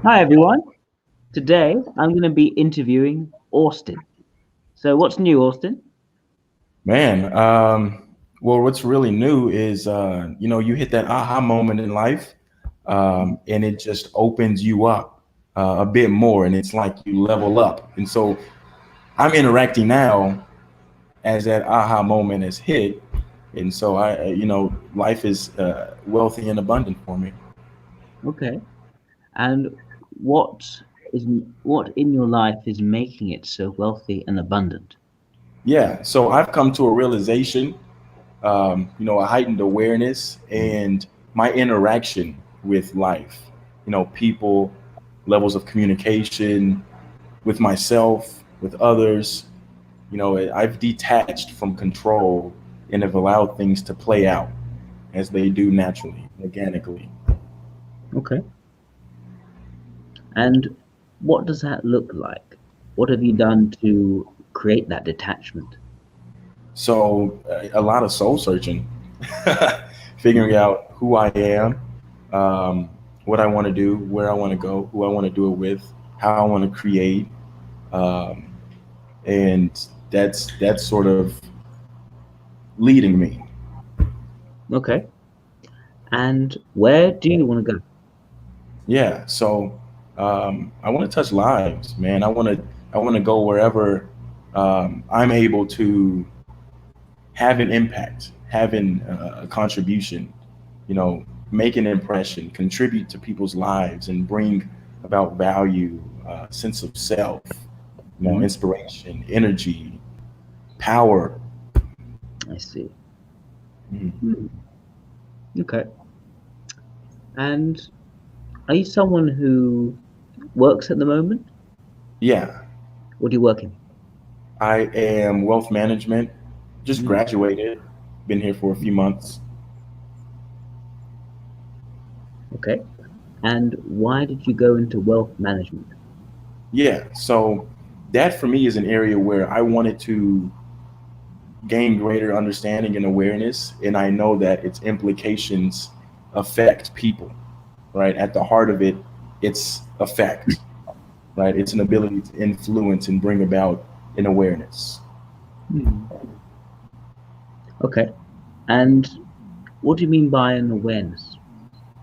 Hi everyone. Today I'm going to be interviewing Austin. So what's new, Austin? Man, well, what's really new is, you hit that aha moment in life, and it just opens you up a bit more, and it's like you level up. And so I'm interacting now as that aha moment has hit, and so life is wealthy and abundant for me. Okay. And what is what in your life is making it so wealthy and abundant? Yeah, so I've come to a realization, a heightened awareness and my interaction with life, people, levels of communication with myself, with others. I've detached from control and have allowed things to play out as they do naturally, organically. Okay. And what does that look like? What have you done to create that detachment? So, a lot of soul searching, figuring Mhm. out who I am, um, what I want to do, where I want to go, who I want to do it with, how I want to create. Um, and that's sort of leading me. Okay. And where do you want to go? Yeah, so I want to touch lives, man. I want to go wherever I'm able to have an impact, having a contribution, make an impression, contribute to people's lives, and bring about value, sense of self, Mhm. inspiration, energy, power. I see. Mhm. Hmm. Okay. And are you someone who works at the moment? Yeah, What are you working? I am wealth management, just Mm. graduated, been here for a few months. Okay. And why did you go into wealth management? Yeah, so that for me is an area where I wanted to gain greater understanding and awareness, and I know that its implications affect people, right? At the heart of it, it's effect, right? It's an ability to influence and bring about an awareness. Hmm. Okay. And what do you mean by an awareness?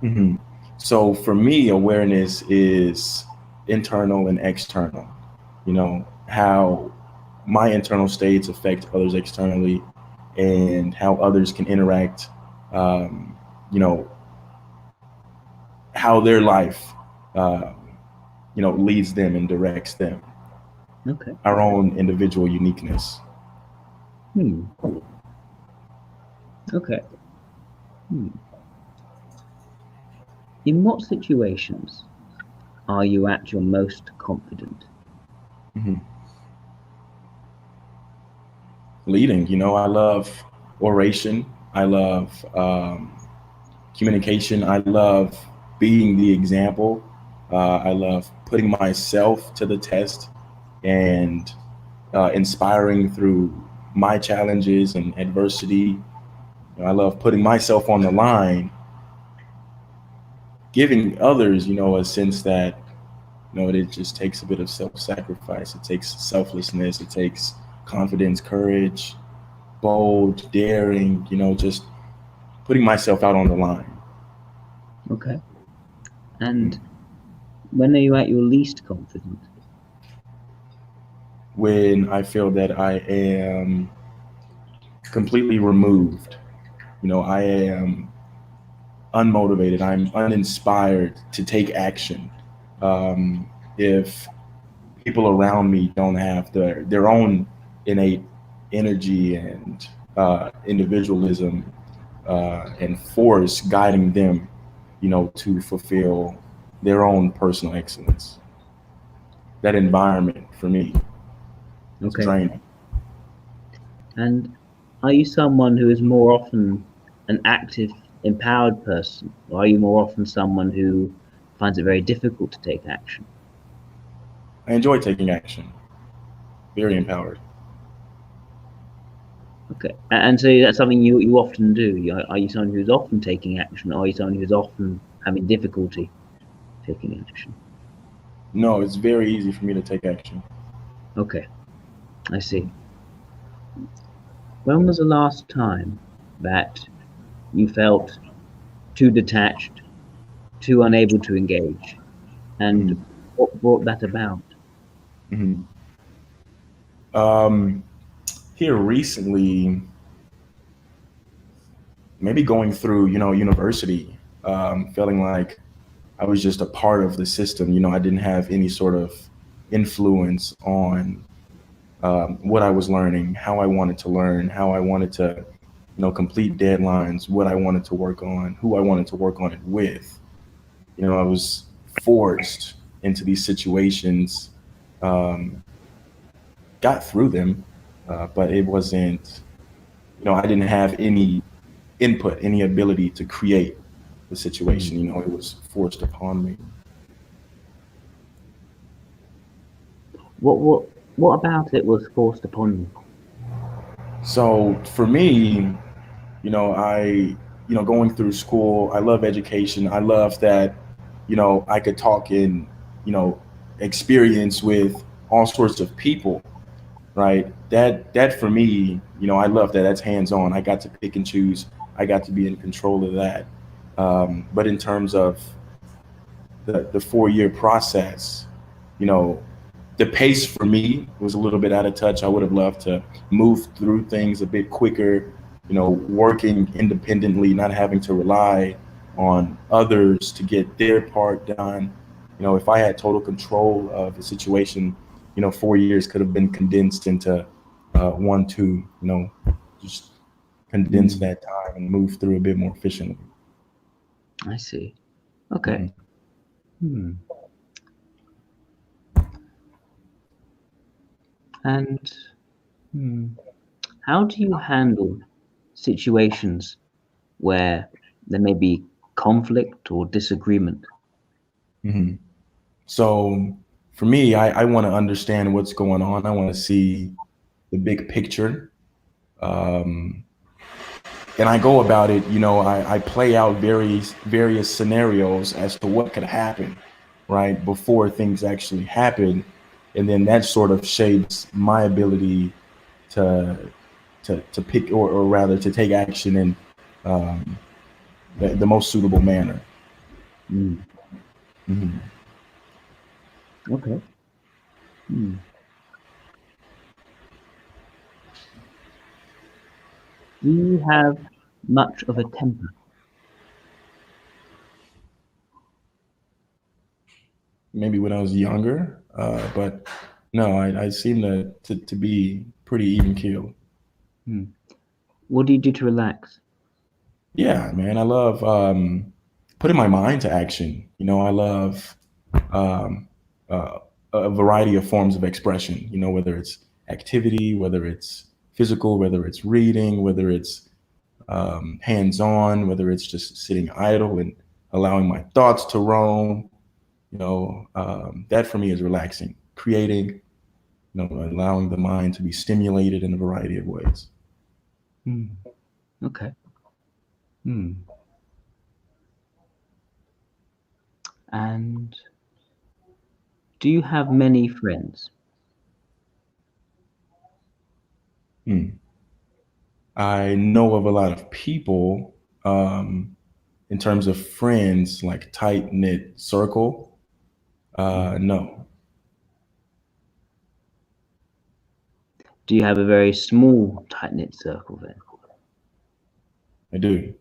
hmm So for me, awareness is internal and external. How my internal states affect others externally, and how others can interact. Um, you know how their life, uh, leads them and directs them. Okay. Our own individual uniqueness. Hmm. Okay. Hmm. In what situations are you at your most confident? hmm Leading, I love oration. I love communication. I love being the example. I love putting myself to the test and inspiring through my challenges and adversity. I love putting myself on the line, giving others, a sense that, it just takes a bit of self-sacrifice. It takes selflessness. It takes confidence, courage, bold, daring, just putting myself out on the line. Okay. And when are you at your least confident? When I feel that I am completely removed, I am unmotivated, I'm uninspired to take action. Um, if people around me don't have their own innate energy and individualism and force guiding them, to fulfill their own personal excellence. That environment for me is Okay. draining. And are you someone who is more often an active, empowered person, or are you more often someone who finds it very difficult to take action? I enjoy taking action. Very empowered. Okay. And so that's something you often do. Are you someone who's often taking action, or are you someone who's often having difficulty taking action? No, it's very easy for me to take action. Okay, I see. When was the last time that you felt too detached, too unable to engage, and Mhm. what brought that about? Mhm. Um, Here recently, maybe going through, university, feeling like I was just a part of the system. I didn't have any sort of influence on what I was learning, how I wanted to learn, how I wanted to, complete deadlines, what I wanted to work on, who I wanted to work on it with. I was forced into these situations, um, got through them, but it wasn't, I didn't have any input, any ability to create the situation. Mm. It was forced upon me. What what what about it was forced upon you? So for me, I, going through school, I love education. I love that, I could talk in, you know, experience with all sorts of people, right? That for me, I love that. That's hands on. I got to pick and choose. I got to be in control of that. But in terms of the 4 year process, you know, the pace for me was a little bit out of touch. I would have loved to move through things a bit quicker, working independently, not having to rely on others to get their part done. If I had total control of the situation, 4 years could have been condensed into one, two, just condense Mm, that time and move through a bit more efficiently. I see. Okay. Mhm. Hmm. And hmm, how do you handle situations where there may be conflict or disagreement? Mhm. So for me, I want to understand what's going on. I want to see the big picture. Um, and I go about it, I play out various scenarios as to what could happen, right, before things actually happen. And then that sort of shapes my ability to to pick, or rather to take action in um, the most suitable manner. Mm, Mhm. okay. Hmm. Do you have much of a temper? Maybe when I was younger, but no, I seem to be pretty even keeled. Hmm. What do you do to relax? Yeah, man, I love putting my mind to action. I love um, uh, a variety of forms of expression. Whether it's activity, whether it's physical, whether it's reading, whether it's hands-on, whether it's just sitting idle and allowing my thoughts to roam. That for me is relaxing. Creating, allowing the mind to be stimulated in a variety of ways. Hmm. Okay. Hmm. And do you have many friends? Hmm. I know of a lot of people, in terms of friends, like tight knit circle. Hmm. No, Do you have a very small, tight-knit circle then? I do.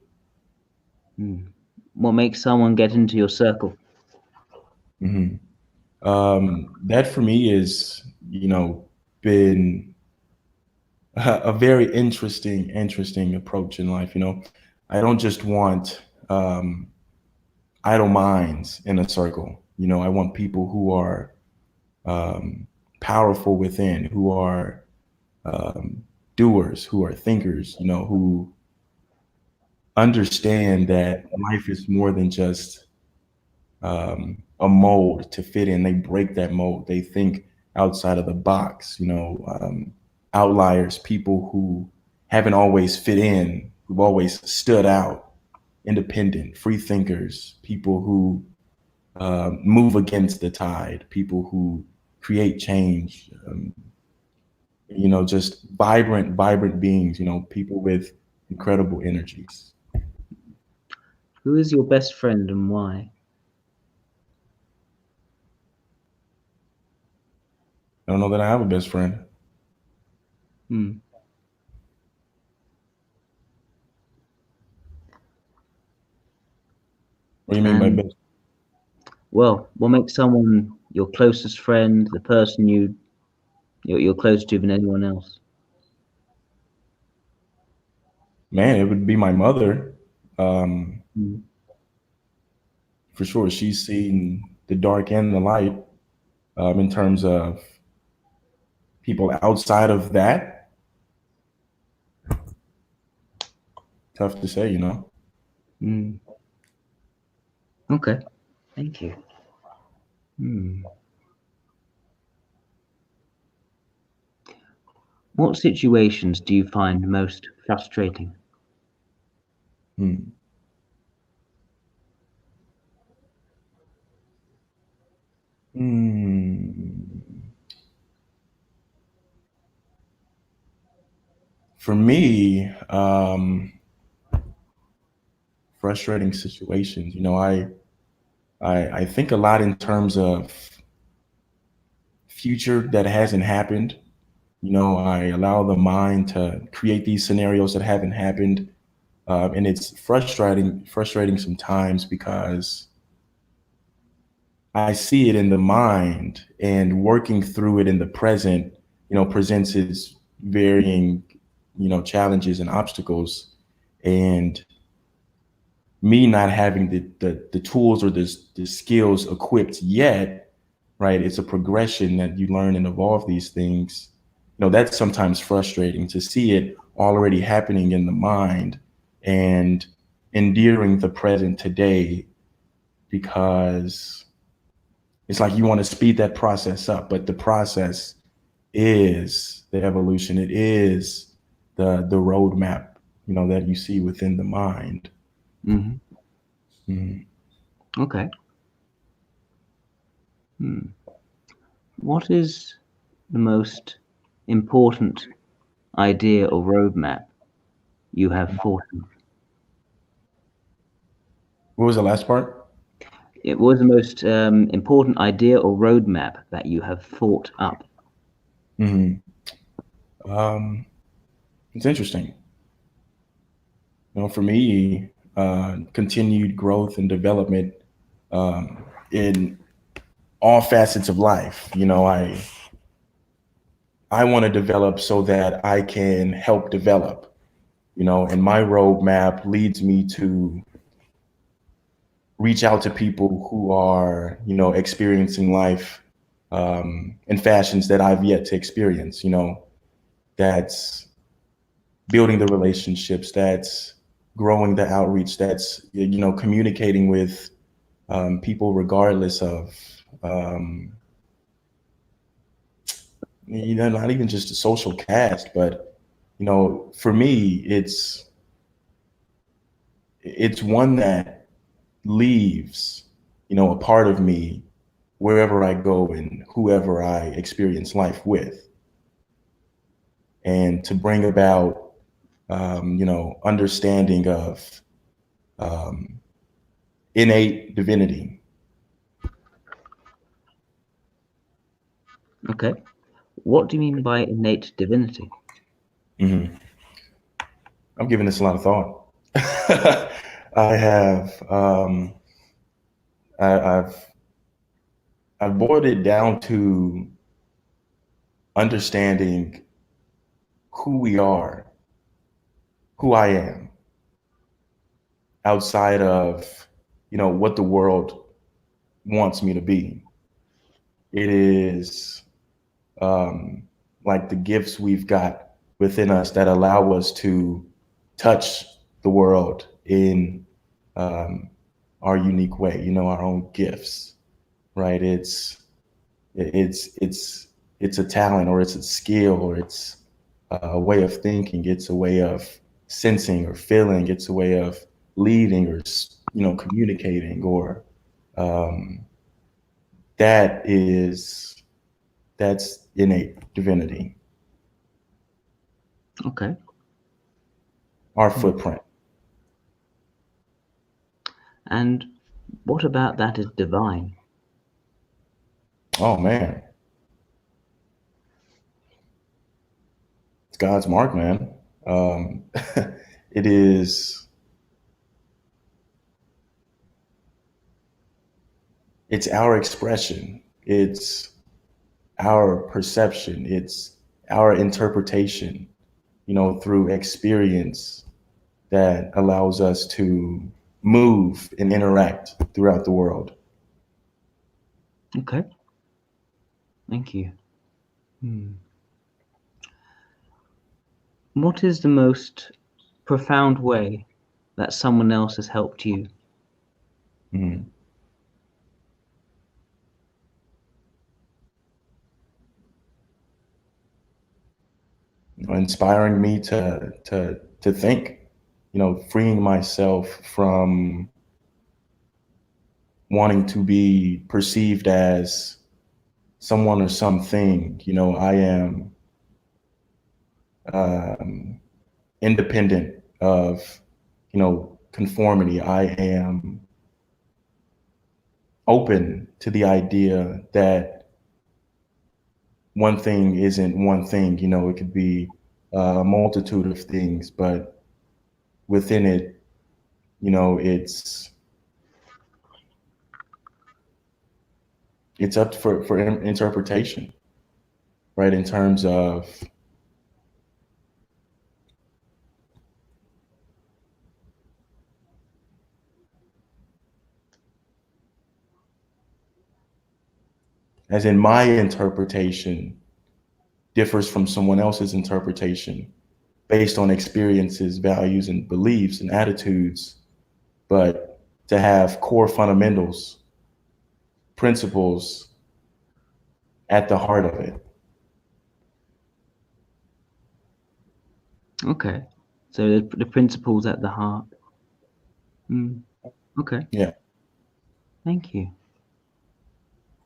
Hmm. What makes someone get into your circle? Hmm. That for me is, been a very interesting approach in life. I don't just want um, idle minds in a circle. I want people who are powerful within, who are um, doers, who are thinkers, who understand that life is more than just a mold to fit in. They break that mold. They think outside of the box. Outliers, people who haven't always fit in, who've always stood out, independent, free thinkers, people who move against the tide, people who create change, just vibrant beings, people with incredible energies. Who is your best friend and why? I don't know that I have a best friend. Hmm. What do you mean by And best? well, what makes someone your closest friend, the person you're closer to than anyone else? Man, it would be my mother. Um, Hmm. for sure, she's seen the dark and the light, in terms of people outside of that. Tough to say. Hmm. Okay, thank you. Hmm. What situations do you find most frustrating? Hmm. Hmm. For me, frustrating situations. I think a lot in terms of future that hasn't happened. I allow the mind to create these scenarios that haven't happened, and it's frustrating sometimes because I see it in the mind, and working through it in the present, presents its varying, challenges and obstacles, and me not having the tools or the skills equipped yet, right? It's a progression that you learn and evolve these things. That's sometimes frustrating to see it already happening in the mind and endearing the present today, because it's like you want to speed that process up, but the process is the evolution. It is the roadmap, that you see within the mind. Hmm. Mhm. Okay. Hmm. What is the most important idea or roadmap you have thought of? What was the last part? It was the most important idea or roadmap that you have thought up. Hmm. Um, it's interesting. For me, continued growth and development, in all facets of life. I want to develop so that I can help develop. And my roadmap leads me to reach out to people who are, experiencing life, in fashions that I've yet to experience. That's building the relationships, that's growing the outreach, that's communicating with, people regardless of, um, not even just a social cast, but for me, it's one that leaves a part of me wherever I go and whoever I experience life with, and to bring about, understanding of, um, innate divinity. Okay. What do you mean by innate divinity? Mhm. I'm giving this a lot of thought. I have, I've boiled it down to understanding who we are, who I am, outside of what the world wants me to be. It is, um, like the gifts we've got within us that allow us to touch the world in, um, our unique way. Our own gifts, right? It's a talent, or it's a skill, or it's a way of thinking. It's a way of sensing or feeling. It's a way of leading, or communicating, or Um, that's innate divinity, Okay. our Hmm. footprint. And what about that is divine? Oh man, it's God's mark, man. Um, it is. It's our expression. It's our perception. It's our interpretation. Through experience that allows us to move and interact throughout the world. Okay. Thank you. Hmm. What is the most profound way that someone else has helped you? Mhm. Inspiring me to think, freeing myself from wanting to be perceived as someone or something. I am um, independent of conformity. I am open to the idea that one thing isn't one thing. It could be a multitude of things, but within it, it's up for interpretation, right? In terms of as in my interpretation differs from someone else's interpretation based on experiences, values, and beliefs and attitudes, but to have core fundamentals, principles at the heart of it. Okay. So the principles at the heart. Hmm. Okay. Yeah. Thank you.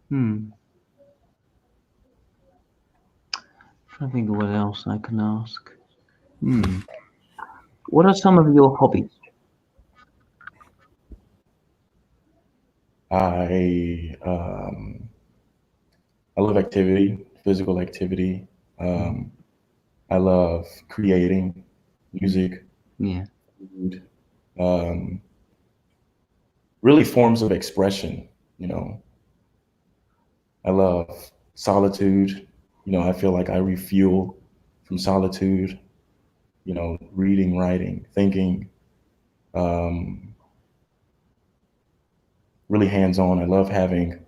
Hmm. Trying to think of what else I can ask. Hmm. What are some of your hobbies? I I love activity, physical activity. Hmm. Um, I love creating music, Yeah. food, um, really forms of expression. You know, I love solitude. I feel like I refuel from solitude. Reading, writing, thinking, um, really hands on. I love having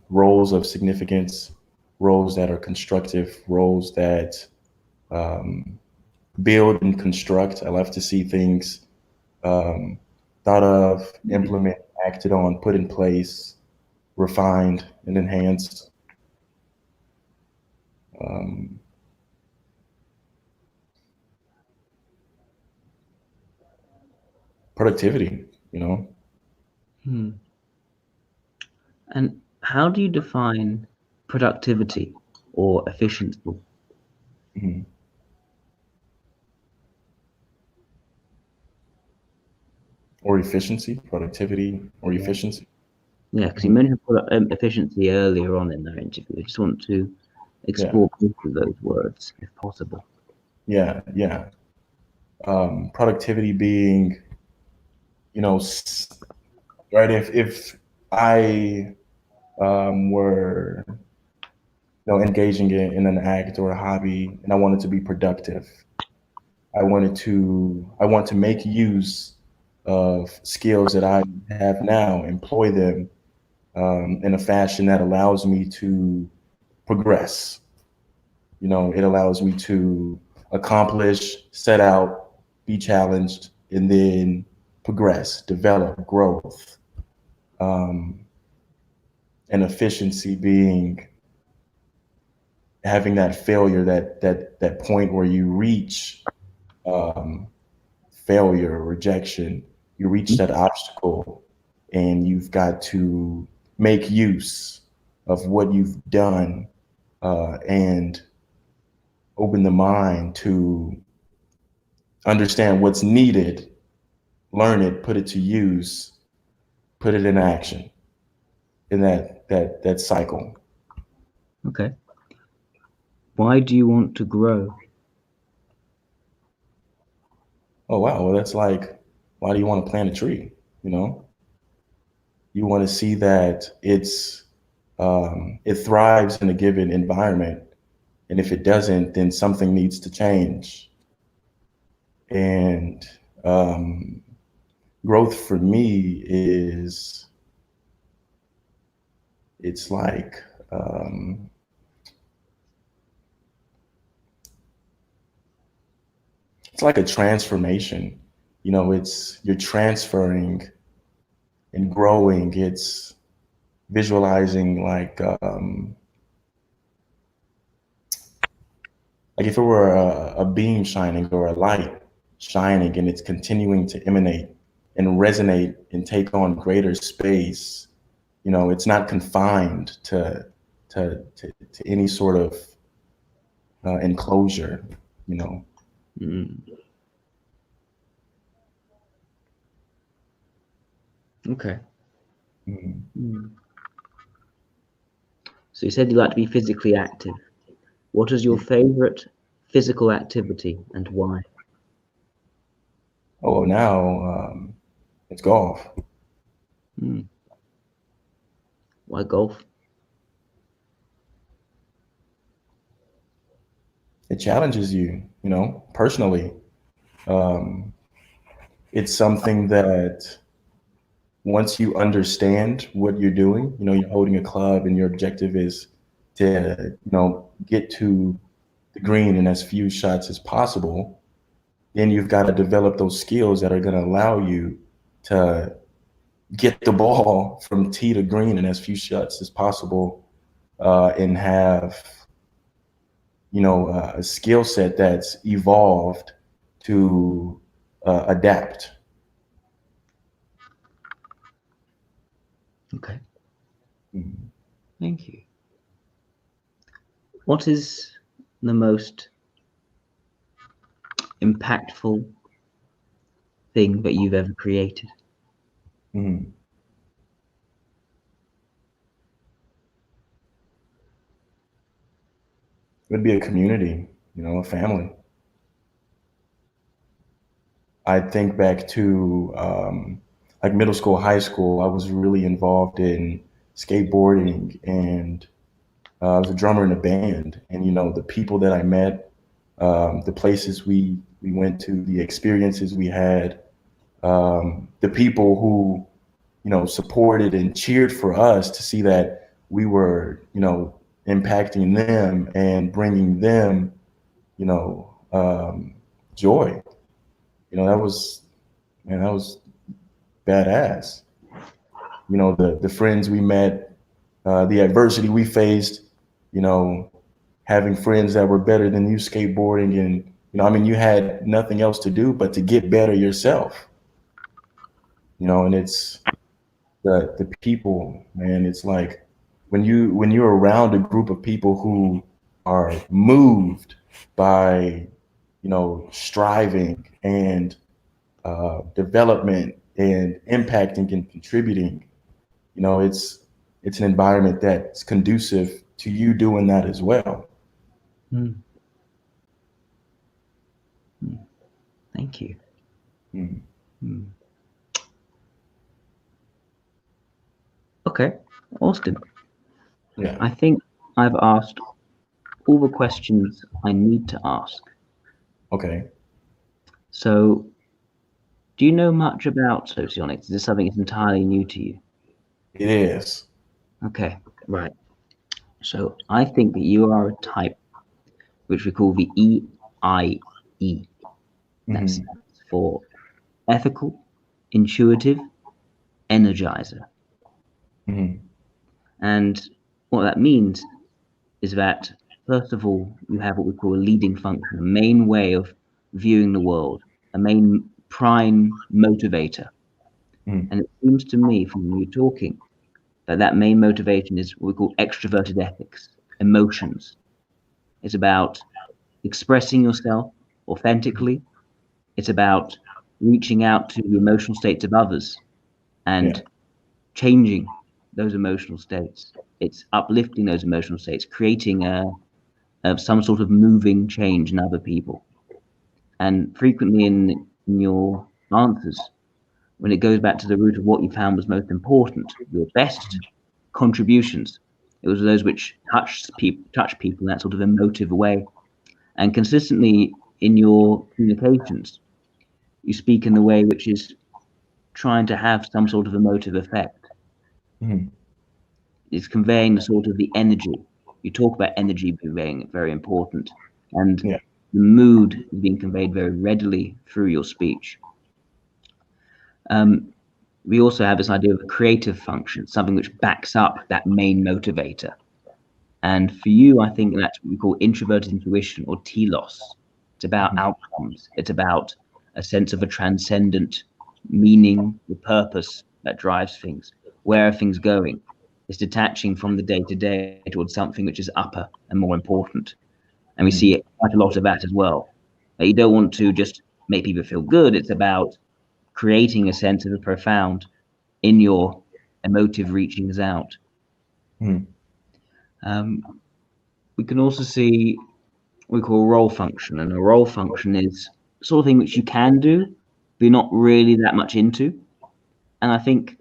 roles of significance, roles that are constructive, roles that um, build and construct. I love to see things um, thought of, implemented, acted on, put in place, refined, and enhanced. Um, Productivity, you know. Hmm. And how do you define productivity or efficiency? Mhm. Or efficiency, productivity, or Yeah. efficiency. Yeah, because you Mhm. mentioned efficiency earlier on in our interview. I just want to Yeah, explore both of those words, if possible. yeah, yeah. Productivity being, right. If I were, engaging in an act or a hobby, and I wanted to be productive, I want to make use of skills that I have now, employ them in a fashion that allows me to progress. It allows me to accomplish, set out, be challenged, and then progress, develop, growth. Um, and efficiency being having that failure, that point where you reach um, failure, rejection, you reach that obstacle, and you've got to make use of what you've done, and open the mind to understand what's needed, learn it, put it to use, put it in action in that cycle. Okay. Why do you want to grow? Oh wow, well that's like, why do you want to plant a tree? You know, you want to see that it thrives in a given environment, and if it doesn't, then something needs to change. And um, growth for me is, it's like um, it's like a transformation. You know, it's, you're transferring and growing. It's visualizing like if it were a beam shining or a light shining, and it's continuing to emanate and resonate and take on greater space. You know, it's not confined to any sort of enclosure. You know. Mm. Okay. Mhm. Mm. So you said you like to be physically active. What is your favorite physical activity and why? Oh, now it's golf. Mm. Why golf? It challenges you. You know, personally. Um, it's something that once you understand what you're doing, you know, you're holding a club and your objective is to, you know, get to the green in as few shots as possible, then you've got to develop those skills that are going to allow you to get the ball from tee to green in as few shots as possible, and have, you know, a skill set that's evolved to adapt. Okay. Mhm. Thank you. What is the most impactful thing that you've ever created? Mhm. It would be a community, you know, a family. I think back to like middle school, high school. I was really involved in skateboarding, and I was a drummer in a band. And you know, the people that I met, the places we went to, the experiences we had, the people who, you know, supported and cheered for us to see that we were, you know, impacting them and bringing them, you know, joy. You know, that was, man, that was badass. You know, the friends we met, the adversity we faced, you know, having friends that were better than you skateboarding, and you know, I mean, you had nothing else to do but to get better yourself. You know, and it's the people, man. It's like when you're around a group of people who are moved by, you know, striving and development and impacting and contributing. You know, it's an environment that's conducive to you doing that as well. Mm. Mm. Thank you. Mm. Mm. Okay, Austin. Yeah. I think I've asked all the questions I need to ask. Okay. So, do you know much about socionics? Is this something that's entirely new to you? It is. Okay, right. So, I think that you are a type which we call the EIE. That Hmm. stands for ethical, intuitive, energizer. Hmm. And what that means is that, first of all, you have what we call a leading function, a main way of viewing the world, a main prime motivator. Mm. And it seems to me from you talking that main motivation is what we call extroverted ethics, emotions. It's about expressing yourself authentically. It's about reaching out to the emotional states of others Yeah. and changing those emotional states. It's uplifting those emotional states, creating some sort of moving change in other people. And frequently in your answers, when it goes back to the root of what you found was most important, your best contributions, it was those which touch people in that sort of emotive way. And consistently in your communications, you speak in the way which is trying to have some sort of emotive effect. Mm. It's conveying the sort of the energy. You talk about energy being very important, and Yeah. the mood is being conveyed very readily through your speech. Um, we also have this idea of a creative function, something which backs up that main motivator. And for you, I think that's what we call introverted intuition or telos. It's about Mhm. outcomes. It's about a sense of a transcendent meaning, the purpose that drives things. Where are things going? It's detaching from the day to day towards something which is upper and more important. And we Mhm. see quite a lot of that as well. You don't want to just make people feel good. It's about creating a sense of the profound in your emotive reachings out. Mhm. Um, we can also see what we call a role function, and a role function is the sort of thing which you can do, but you're not really that much into. And I think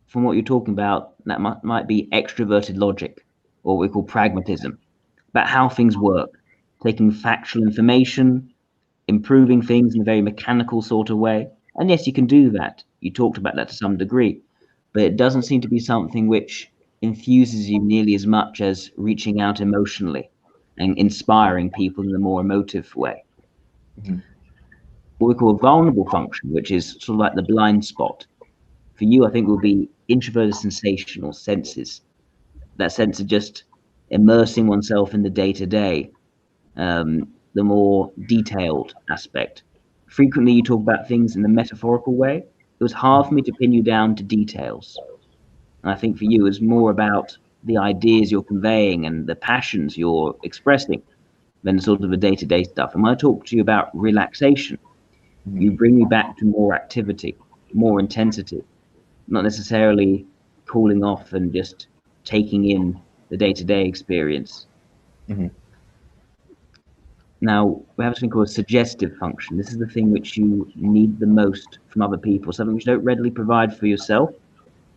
from what you're talking about, that might be extroverted logic, or what we call pragmatism, about how things work, taking factual information, improving things in a very mechanical sort of way. And yes, you can do that. You talked about that to some degree, but it doesn't seem to be something which infuses you nearly as much as reaching out emotionally and inspiring people in a more emotive way. Mhm. What we call a vulnerable function, which is sort of like the blind spot. For you, I think will be introverted sensation or senses. That sense of just immersing oneself in the day to day, the more detailed aspect. Frequently, you talk about things in the metaphorical way. It was hard for me to pin you down to details. And I think for you, it's more about the ideas you're conveying and the passions you're expressing than sort of the day to day stuff. And when I talk to you about relaxation, Mhm. you bring me back to more activity, more intensity, not necessarily cooling off and just taking in the day to day experience. Mhm. Now, we have something called a suggestive function. This is the thing which you need the most from other people, something which you don't readily provide for yourself,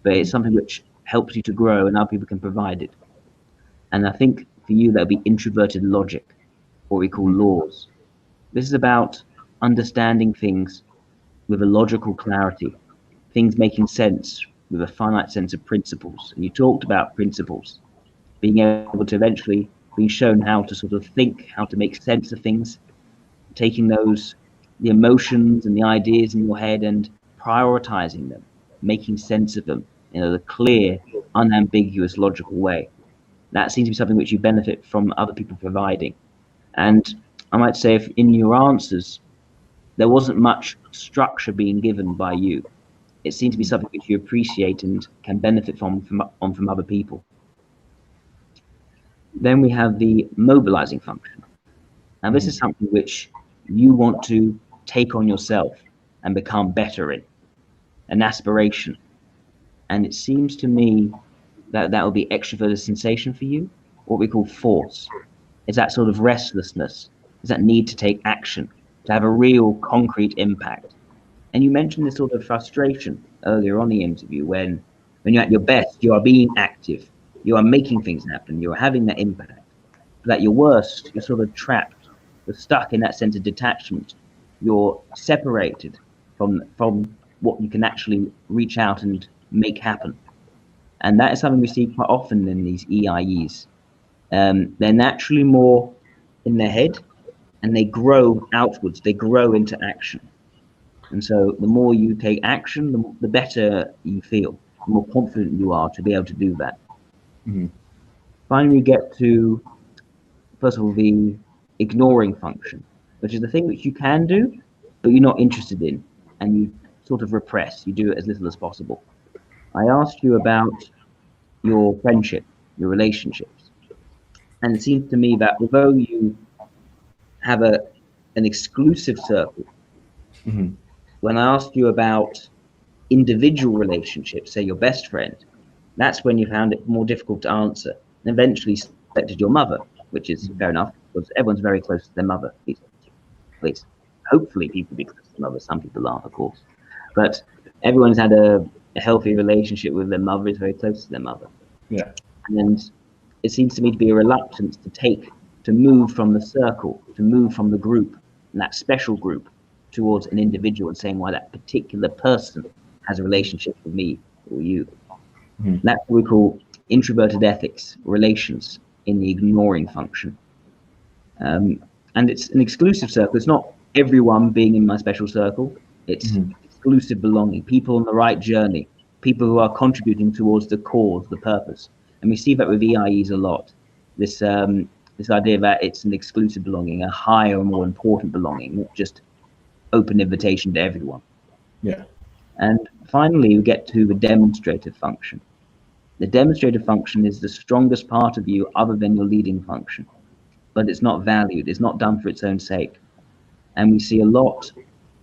but it's Mhm. something which helps you to grow and other people can provide it. And I think for you, that would be introverted logic, what we call Mhm. laws. This is about understanding things with a logical clarity, things making sense with a finite sense of principles. And you talked about principles, being able to eventually be shown how to sort of think, how to make sense of things, taking those, the emotions and the ideas in your head and prioritizing them, making sense of them in a clear, unambiguous, logical way. That seems to be something which you benefit from other people providing. And I might say, if in your answers, there wasn't much structure being given by you, it seems to be Mhm. something which you appreciate and can benefit from other people. Then we have the mobilizing function. Now, this is Mhm. something which you want to take on yourself and become better in, an aspiration. And it seems to me that that will be extroverted sensation for you, what we call force. Is that sort of restlessness, is that need to take action, to have a real concrete impact. And you mentioned this sort of frustration earlier on the interview when you're at your best, you are being active, you are making things happen, you are having that impact. But at your worst, you're sort of trapped, you're stuck in that sense of detachment. You're separated from what you can actually reach out and make happen. And that is something we see quite often in these EIEs. They're naturally more in their head and they grow outwards, they grow into action. And so the more you take action, the better you feel, the more confident you are to be able to do that. Mhm. Finally, we get to, first of all, the ignoring function, which is the thing which you can do, but you're not interested in. And you sort of repress. You do it as little as possible. I asked you about your friendship, your relationships, and it seems to me that although you have an exclusive circle, Hmm. when I asked you about individual relationships, say your best friend, that's when you found it more difficult to answer. And eventually selected your mother, which is fair enough, because everyone's very close to their mother. At least hopefully people be close to their mother. Some people aren't, of course. But everyone's had a healthy relationship with their mother, is very close to their mother. Yeah. And it seems to me to be a reluctance to move from the circle, to move from the group, and that special group, towards an individual and saying why that particular person has a relationship with me or you. Hmm. That's what we call introverted ethics, relations in the ignoring function. And it's an exclusive circle. It's not everyone being in my special circle. It's Hmm. exclusive belonging, people on the right journey, people who are contributing towards the cause, the purpose. And we see that with EIEs a lot. This idea that it's an exclusive belonging, a higher, more important belonging, not just open invitation to everyone. Yeah. And finally, we get to the demonstrative function. The demonstrative function is the strongest part of you other than your leading function, but it's not valued, it's not done for its own sake. And we see a lot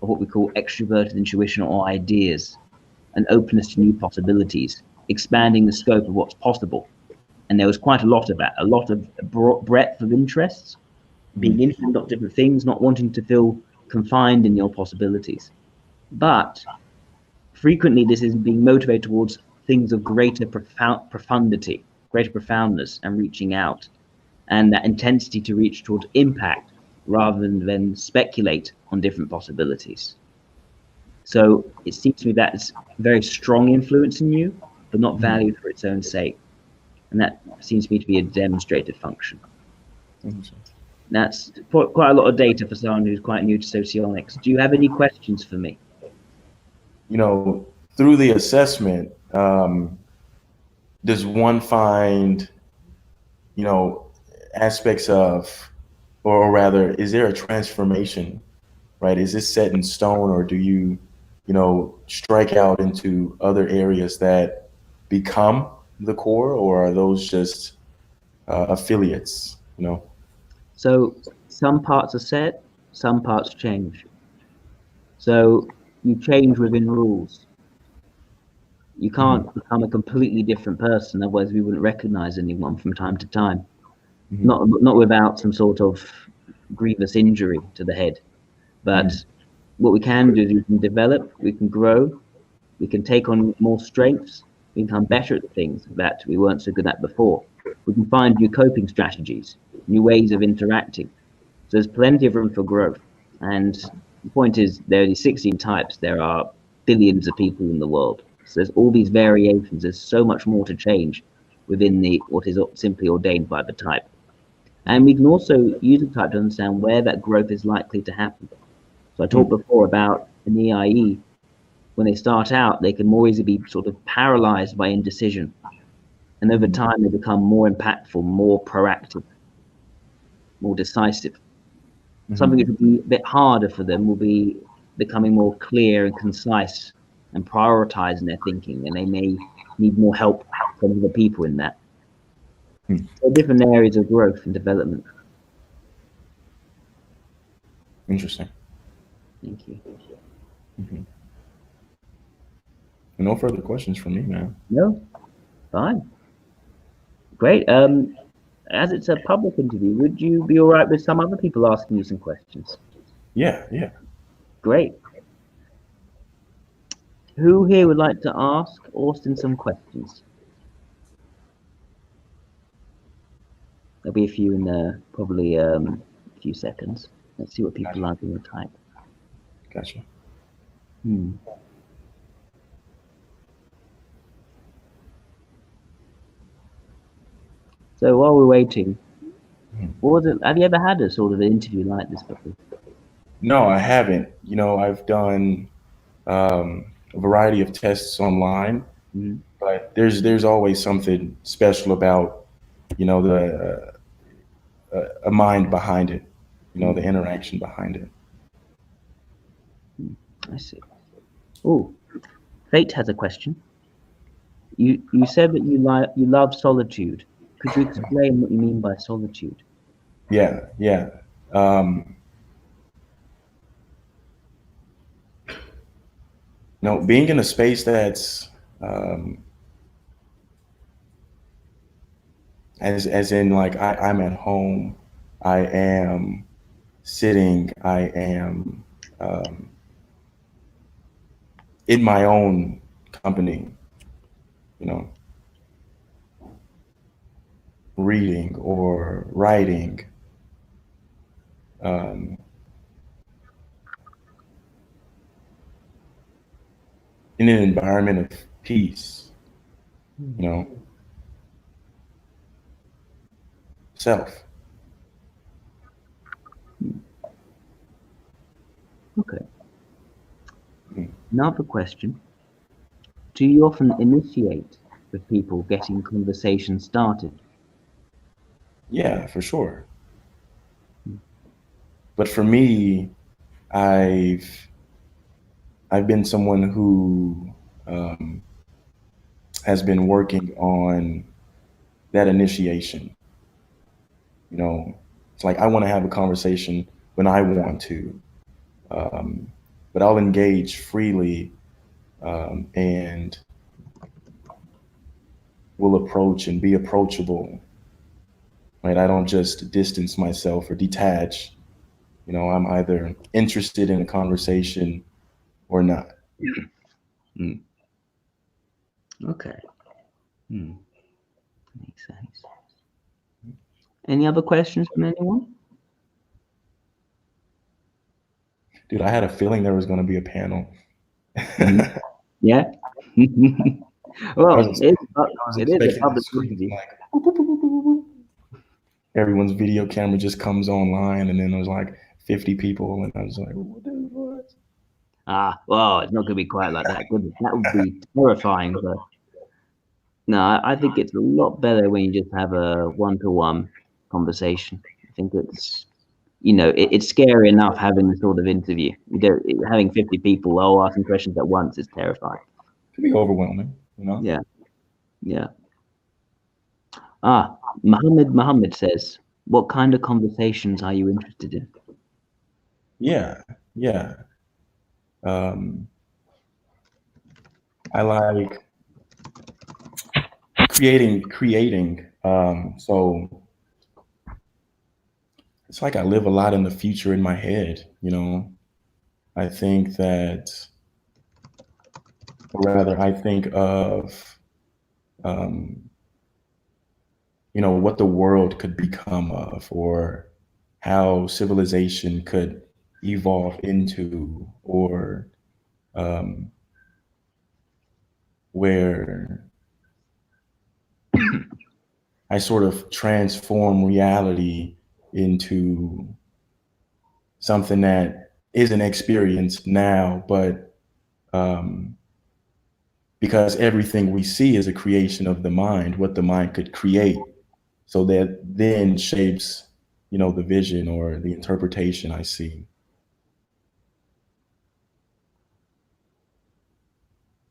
of what we call extroverted intuition or ideas, an openness to new possibilities, expanding the scope of what's possible. And there was quite a lot of that, a lot of breadth of interests, being Hmm. interested in lots of different things, not wanting to feel confined in your possibilities. But frequently, this is being motivated towards things of greater profundity, greater profoundness, and reaching out, and that intensity to reach towards impact rather than speculate on different possibilities. So it seems to me that it's very strong influence in you, but not Hmm. valued for its own sake. And that seems to me to be a demonstrated function. Interesting. That's quite a lot of data for someone who's quite new to socionics. Do you have any questions for me? You know, through the assessment, does one find, you know, aspects of, or rather, is there a transformation, right? Is this set in stone, or do you, strike out into other areas that become the core, or are those just affiliates, So some parts are set, some parts change. So you change within rules. You Mhm. can't become a completely different person, otherwise we wouldn't recognize anyone from time to time. Mhm. Not without some sort of grievous injury to the head. But Mhm. what we can do is we can develop, we can grow, we can take on more strengths, we can become better at the things that we weren't so good at before. We can find new coping strategies, new ways of interacting. So there's plenty of room for growth. And the point is, there are these 16 types. There are billions of people in the world. So there's all these variations. There's so much more to change within the what is simply ordained by the type. And we can also use the type to understand where that growth is likely to happen. So I talked Mhm. before about an EIE. When they start out, they can more easily be sort of paralyzed by indecision. And over Mhm. time, they become more impactful, more proactive, more decisive. Something Mhm. that would be a bit harder for them will be becoming more clear and concise and prioritizing their thinking, and they may need more help from other people in that. Mhm. So different areas of growth and development. Interesting. Thank you. Mhm. No further questions from me, man. No, fine, great. As it's a public interview, would you be all right with some other people asking you some questions? Yeah, yeah. Great. Who here would like to ask Austin some questions? There'll be a few in probably a few seconds. Let's see what people Gotcha. are going to type. Gotcha. Hmm. So while we're waiting, Mhm. what was it? Have you ever had a sort of an interview like this before? No, I haven't. I've done a variety of tests online, Mm. but there's always something special about the a mind behind it, the Mm. interaction behind it. Mm. I see. Oh, Fate has a question. You said that you love solitude. Could you explain what you mean by solitude? Yeah, yeah. Um, Being in a space that's as in like I'm at home, I am sitting, I am in my own company, you know, reading or writing, um, in an environment of peace, you know, self. Okay. Another question. Do you often initiate with people getting conversations started? Yeah, for sure. But for me, I've I've been someone who um, has been working on that initiation. You know, it's like I want to have a conversation when I want to, um, but I'll engage freely and will approach and be approachable. Right? I don't just distance myself or detach. I'm either interested in a conversation or not. Hmm. Okay. Hmm. Makes sense. Any other questions from anyone? Dude, I had a feeling there was going to be a panel. Mhm. I Yeah. Well, was I was it is a expecting the public screen interview. like everyone's video camera just comes online, and then there's like 50 people, and I was like, what? Ah, well, it's not going to be quite like that. Goodness, that would be terrifying. But no, I think it's a lot better when you just have a one-to-one conversation. I think it's scary enough having this sort of interview. Having 50 people all asking questions at once is terrifying. It could be overwhelming. Yeah, yeah. Ah, Muhammad says, what kind of conversations are you interested in? Yeah, yeah. Um, I like creating. So it's like I live a lot in the future in my head. I think that, or rather, I think of, um, what the world could become of, or how civilization could evolve into, or um, where I sort of transform reality into something that isn't experienced now, but um, because everything we see is a creation of the mind, what the mind could create. So that then shapes, the vision or the interpretation I see.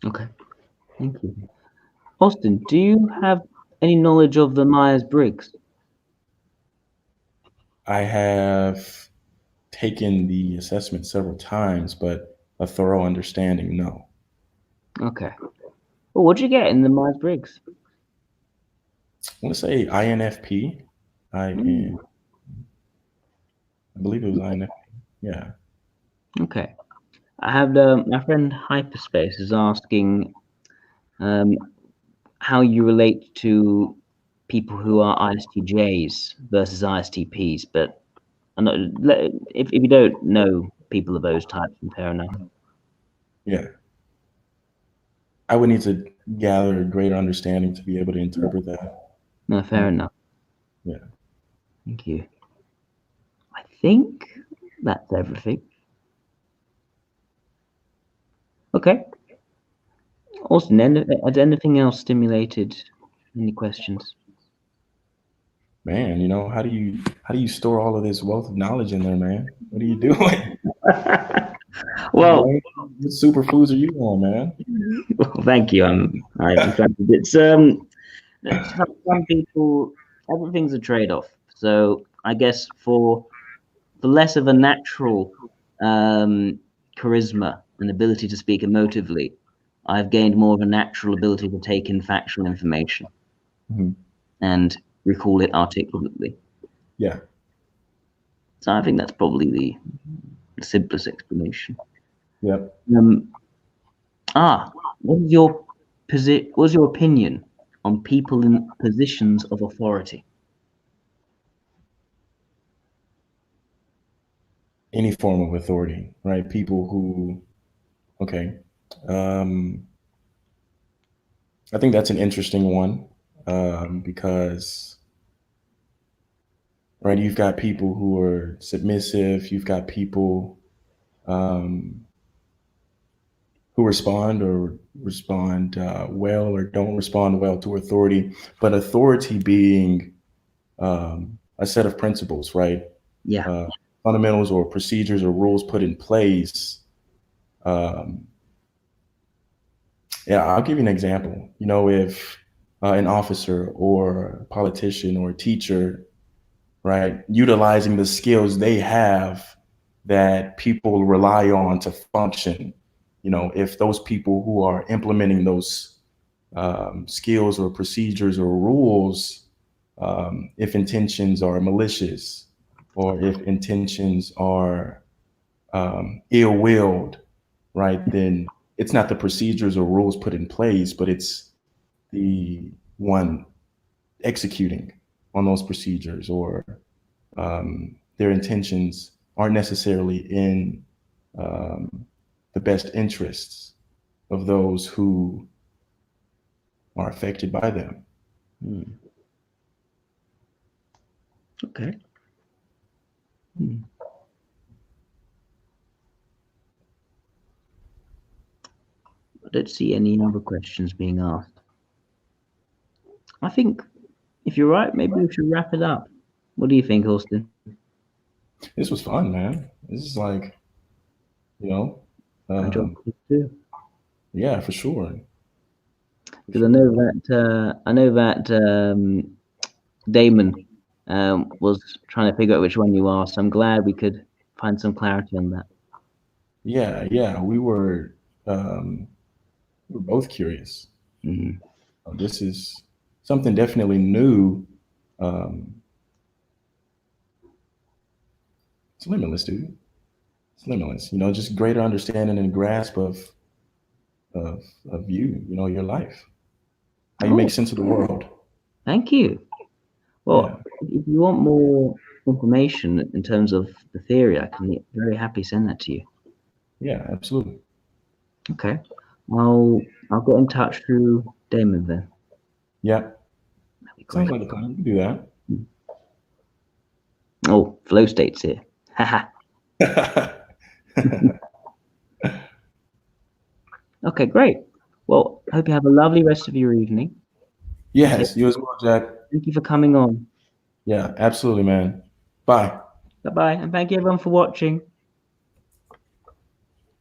Okay, thank you. Austin, do you have any knowledge of the Myers-Briggs? I have taken the assessment several times, but a thorough understanding, no. Okay. Well, what'd you get in the Myers-Briggs? I want to say INFP. I Mm, am, I believe it was INFP. Yeah. okay. I have my friend Hyperspace is asking um, how you relate to people who are ISTJs versus ISTPs, but I'm not, if you don't know people of those types, then fair enough. Yeah. I would need to gather a greater understanding to be able to Yeah. interpret that. No, fair Um, enough. yeah. Thank you. I think that's everything. Okay. Austin, has anything else stimulated any questions? Man, how do you store all of this wealth of knowledge in there, man? What are you doing? Well, What superfoods are you on, man? well, thank you. I'm trying to. Some people, everything's a trade-off. So I guess for less of a natural um, charisma and ability to speak emotively, I've gained more of a natural ability to take in factual information Mhm. and recall it articulately. Yeah. So I think that's probably the simplest explanation. Yep. Um, what's your what's your opinion on people in positions of authority? Any form of authority, right? People who, okay. Um, I think that's an interesting one because, right, you've got people who are submissive, you've got people um, who respond well or don't respond well to authority, but authority being a set of principles, right? Yeah, Uh, Fundamentals or procedures or rules put in place. Um, yeah, I'll give you an example. You know, if an officer or a politician or a teacher, right, utilizing the skills they have that people rely on to function, you know, if those people who are implementing those skills or procedures or rules, if intentions are malicious or if intentions are ill-willed, right, then it's not the procedures or rules put in place, but it's the one executing on those procedures or their intentions aren't necessarily in um, the best interests of those who are affected by them. hmm. Okay. Hmm. I don't see any other questions being asked. I think if you're right, maybe we should wrap it up. What do you think, Austin? This was fun, man. This is like, you know, I enjoyed um, it too. yeah, for sure. For Because sure. I know that Damon was trying to figure out which one you are. So I'm glad we could find some clarity on that. Yeah, yeah, we were both curious. Mm. This is something definitely new. Um, it's limitless, dude. It's limitless. You know, just greater understanding and grasp of you. You know, your life, how you make Oh, sense of the world. thank you. Yeah, Well, if you want more information in terms of the theory, I can very happy send that to you. yeah, absolutely. Okay. I'll get in touch through Damon then. Yeah, That'd be sounds great. like a plan. You can do Oh, flow states here. Haha. that. Okay, great. Well, I hope you have a lovely rest of your evening. And Yes, you as well, Jack. thank you for coming on. Yeah, absolutely, man. Bye. Bye bye, and thank you everyone for watching.